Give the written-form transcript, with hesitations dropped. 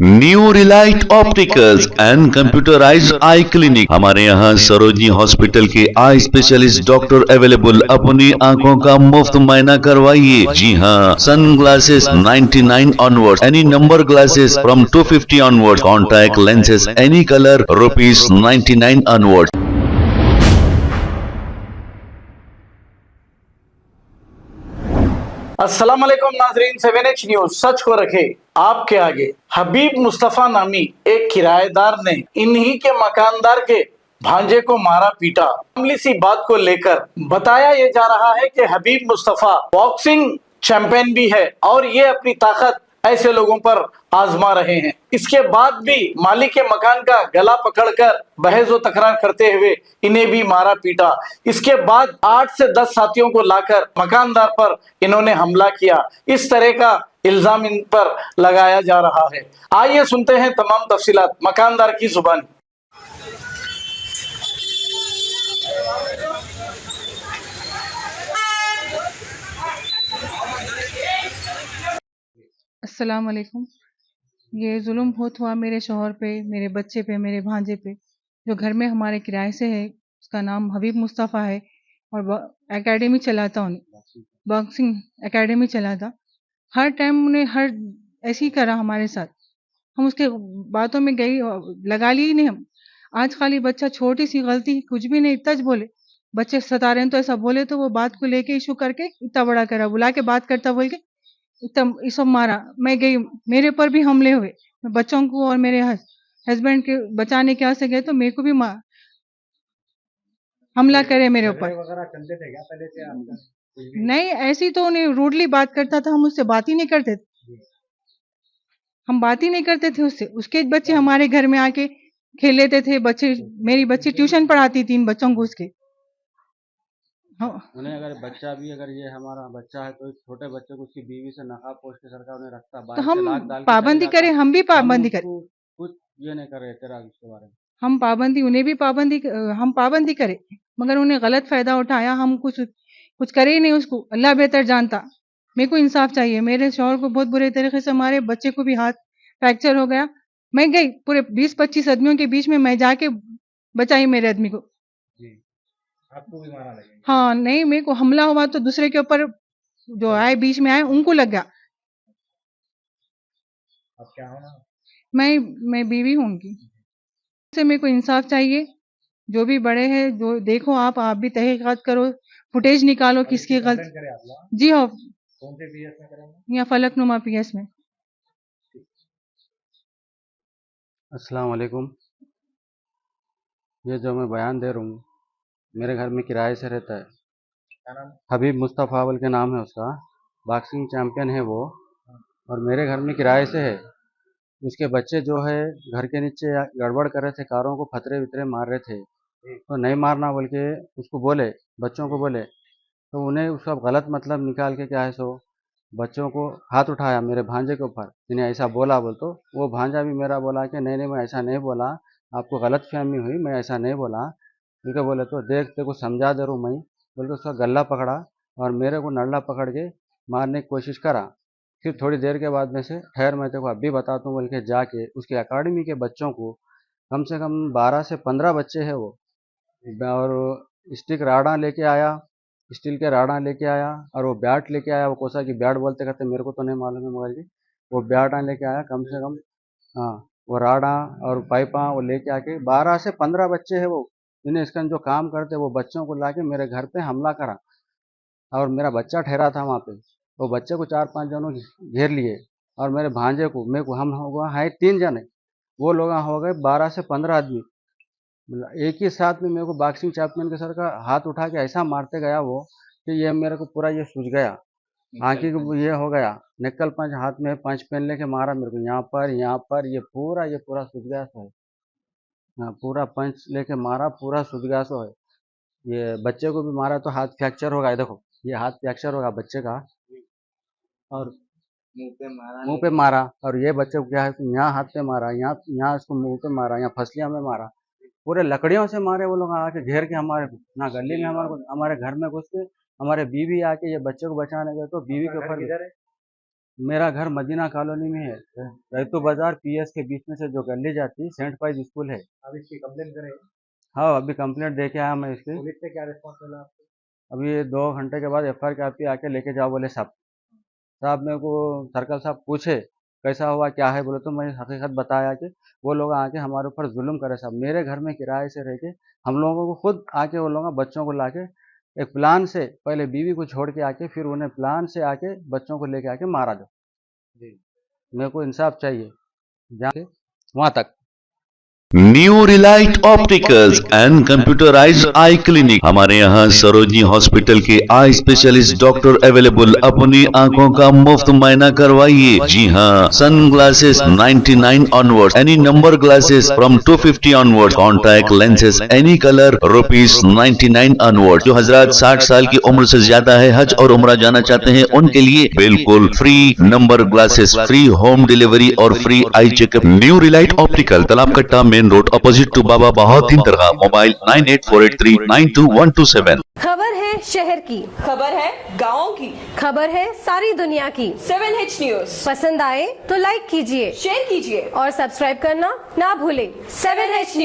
New Relight opticals and computerised I clinic. हमारे यहाँ Sarojini hospital के आई स्पेशलिस्ट डॉक्टर अवेलेबल। अपनी आंखों का मुफ्त मुआयना करवाइए। जी हाँ, sun glasses 99 onward, any number glasses from 250 onward, contact lenses any colour ₹99 onward. अस्सलाम वालेकुम नाजरीन, 7H न्यूज सच को रखे आपके आगे। हबीब मुस्तफा नामी एक किराएदार ने इन्हीं के मकानदार के भांजे को मारा पीटा। मामूली सी बात को लेकर बताया ये जा रहा है कि हबीब मुस्तफा बॉक्सिंग चैंपियन भी है और ये अपनी ताकत ऐसे लोगों पर आजमा रहे हैं। इसके बाद भी मालिक के मकान का गला पकड़कर बहस व तकरार करते हुए इन्हें भी मारा पीटा। इसके बाद 8 से 10 साथियों को लाकर मकानदार पर इन्होंने हमला किया। इस तरह का इल्जाम इन पर लगाया जा रहा है। आइए सुनते हैं तमाम तफसीलात मकानदार की जुबानी। अस्सलाम वालेकुम। ये जुल्म होत हुआ मेरे शौहर पे, मेरे बच्चे पे, मेरे भांजे पे, जो घर में हमारे किराए से है। उसका नाम हबीब मुस्तफ़ा है और एकेडमी चलाता, उन्हें बॉक्सिंग एकेडमी चलाता। हर टाइम उन्हें हर ऐसे ही करा हमारे साथ। हम उसके बातों में गई, लगा ली ही नहीं हम। आज खाली बच्चा छोटी सी गलती, कुछ भी नहीं, टच बोले, बच्चे सता रहे हैं तो ऐसा बोले तो वो बात को लेके इशू करके इतना बड़ा करा, बुला के बात करता बोल के एकदम ये सब मारा। मैं गई, मेरे पर भी हमले हुए। मैं बच्चों को और मेरे हस्बैंड के बचाने के से गए तो मेरे को भी हमला करे मेरे ऊपर। वगैरह चलते थे क्या पहले से आपका? नहीं, ऐसी तो उन्हें रूडली बात करता था, हम उससे बात ही नहीं करते थे। हम बात ही नहीं करते थे उससे। उसके बच्चे हमारे घर में आके खेल लेते थे। बच्चे, मेरी बच्ची ट्यूशन पढ़ाती थी इन बच्चों को उसके। हाँ, उन्हें अगर बच्चा भी, अगर ये हमारा बच्चा है तो इस छोटे बच्चे को उसकी बीवी से नकाब पोष के सरकार उन्हें रखता, तो बाहर से हम लाख डाल के चले पाबंदी जाता। करें, हम भी हम पाबंदी करें। उसको कुछ ये नहीं कर रहे तेरा इसके बारे में। हम पाबंदी, उन्हें भी पाबंदी, हम पाबंदी करें, मगर उन्हें गलत फायदा उठाया। हम कुछ कुछ करे ही नहीं उसको। अल्लाह बेहतर जानता। मेरे को इंसाफ चाहिए। मेरे शौहर को बहुत बुरे तरीके से मारे, बच्चे को भी हाथ फ्रैक्चर हो गया। मैं गई, पूरे 20-25 आदमियों के बीच में मैं जाके बचाई मेरे आदमी को। जी, आपको भी मारा लगे? हाँ, नहीं, मेरे को हमला हुआ तो दूसरे के ऊपर जो आए, बीच में आए, उनको लग गया। अब क्या होना? मैं बीवी हूँ उनकी। से मेरे को इंसाफ चाहिए। जो भी बड़े हैं, जो देखो, आप भी तहकीकात करो, फुटेज निकालो किसकी गलती। कंप्लेंट करे आप लोग? जी हाँ, कौन से पीएस में करेंगे? यहाँ फलकनुमा पीएस में। अस्सलाम वालेकुम। ये जो मैं बयान दे रहा हूँ, मेरे घर में किराए से रहता है। क्या नाम? हबीब मुस्तफ़ा अवल के नाम है उसका। बॉक्सिंग चैंपियन है वो, और मेरे घर में किराए से है। उसके बच्चे जो है घर के नीचे गड़बड़ कर रहे थे, कारों को फतरे वितरे मार रहे थे, तो नहीं मारना बोल के उसको बोले, बच्चों को बोले, तो उन्हें उसका गलत मतलब निकाल के क्या है सो बच्चों को हाथ उठाया मेरे भांजे के ऊपर। इन्हें ऐसा बोला बोल, तो वो भांजा भी मेरा बोला कि नहीं नहीं मैं ऐसा नहीं बोला, आपको गलत फहमी हुई, मैं ऐसा नहीं बोला। उनके बोले तो देख तेरे को समझा दे रहा हूँ मैं, बोल के उसका गला पकड़ा और मेरे को नल्ला पकड़ के मारने की कोशिश करा। फिर थोड़ी देर के बाद में से ठहर, मैं तेरे को अभी बताता हूँ बोल के जाके उसके अकाडमी के बच्चों को, कम से कम 12 से 15 बच्चे हैं वो, और स्टिक राडा लेके आया, स्टील के राडा लेके आया, और वो बैट लेके आया। वो कोसा की बैट बोलते करते, मेरे को तो नहीं मालूम है मगर जी वो बैट लेके आया कम से कम। हाँ, वो राडा और पाइपा वो लेके आके 12 से 15 बच्चे हैं वो, इन्हें इसका जो काम करते वो बच्चों को लाके मेरे घर पे हमला करा। और मेरा बच्चा ठहरा था वहाँ पे, वो बच्चे को 4-5 जनों घेर लिए, और मेरे भांजे को, मेरे को, हम हो गए हैं 3 जने, वो लोग हो गए 12 से 15 आदमी। मतलब एक ही साथ में मेरे को बॉक्सिंग चैंपियन के सर का हाथ उठा के ऐसा मारते गया वो, कि ये मेरे को पूरा ये सूझ गया, आंखी को ये हो गया। निकल पंच हाथ में पंच पेन लेके मारा मेरे को, यहाँ पर ये पूरा सूझ गया सो है। हाँ, पूरा पंच लेके मारा, पूरा सूझ गया सो है। ये बच्चे को भी मारा तो हाथ फ्रैक्चर होगा, ये देखो ये हाथ फ्रैक्चर होगा बच्चे का। और मुंह पे मारा, और ये बच्चे को क्या है कि यहाँ हाथ पे मारा, यहाँ यहाँ इसको मुंह पे मारा, यहाँ फसलियां में मारा, पूरे लकड़ियों से मारे वो लोग आके घेर के हमारे ना गली में, हमारे घर में घुस के, हमारे बीवी आके ये बच्चे को बचाने गए तो बीवी के ऊपर मेरा घर मदीना कॉलोनी में है, रैतू बाजार पीएस के बीच में से जो गली जाती है, सेंट पाइज स्कूल है। अब इसकी कंप्लेन करें, हाँ, अभी कंप्लेंट दे के आया मैं इसकी। पुलिस से क्या रिस्पॉन्स मिला आपको? अभी 2 घंटे के बाद एफआईआर कॉपी आके लेके जाओ बोले साहब मेरे को सर्कल साहब पूछे कैसा हुआ क्या है, बोले तो मैं हकीकत बताया कि वो लोग आके हमारे ऊपर जुल्म करे साहब। मेरे घर में किराए से रह के हम लोगों को खुद आके वो लोग बच्चों को लाके एक प्लान से, पहले बीवी को छोड़ के आके फिर उन्हें प्लान से आके बच्चों को लेके आके मारा दो। मेरे को इंसाफ चाहिए, जहाँ वहाँ तक। New Relight opticals and computerised I clinic. हमारे यहाँ सरोजनी हॉस्पिटल के आई स्पेशलिस्ट डॉक्टर अवेलेबल। अपनी आंखों का मुफ्त मुआयना करवाइए। जी हाँ, sun glasses 99 onward, any number glasses from 250 onward, contact lenses any colour ₹99 onward. जो हजरात 60 साल की उम्र से ज्यादा है, हज और उम्रा जाना चाहते हैं, उनके लिए बिल्कुल free number glasses, free home delivery और free eye checkup. New Relight optical, Talab Katta, main road, opposite to Baba Bahauddin Dargah. Mobile 9848392127। खबर है शहर की, खबर है गाँव की, खबर है सारी दुनिया की। 7H न्यूज पसंद आए तो लाइक कीजिए, शेयर कीजिए और सब्सक्राइब करना ना भूलें। 7H news.